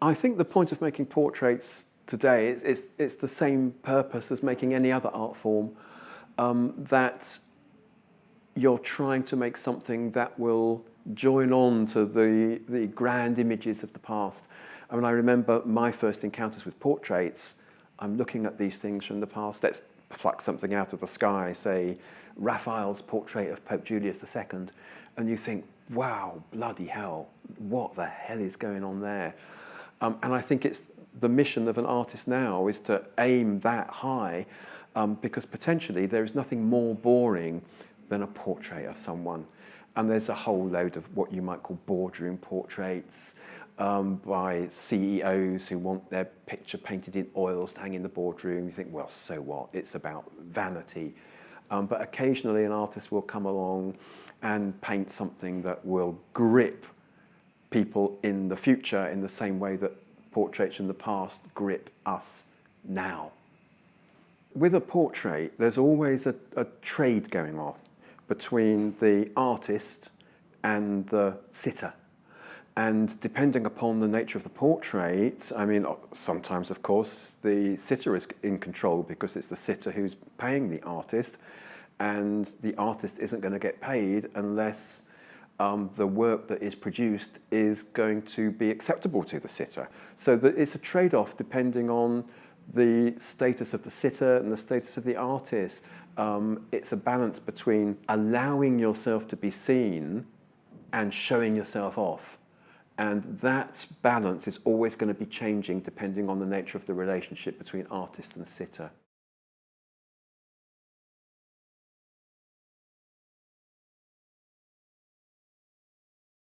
I think the point of making portraits today is it's the same purpose as making any other art form, that you're trying to make something that will join on to the grand images of the past. I mean, I remember my first encounters with portraits. I'm looking at these things from the past. Let's pluck something out of the sky, say Raphael's portrait of Pope Julius II, and you think, wow, bloody hell, what the hell is going on there? And I think it's the mission of an artist now is to aim that high, because potentially there is nothing more boring than a portrait of someone. And there's a whole load of what you might call boardroom portraits, by CEOs who want their picture painted in oils to hang in the boardroom. You think, well, so what? It's about vanity. But occasionally an artist will come along and paint something that will grip people in the future in the same way that portraits in the past grip us now. With a portrait, there's always a trade going on between the artist and the sitter. And depending upon the nature of the portrait, I mean, sometimes, of course, the sitter is in control because it's the sitter who's paying the artist, and the artist isn't going to get paid unless the work that is produced is going to be acceptable to the sitter. So it's a trade-off depending on the status of the sitter and the status of the artist. It's a balance between allowing yourself to be seen and showing yourself off. And that balance is always going to be changing depending on the nature of the relationship between artist and sitter.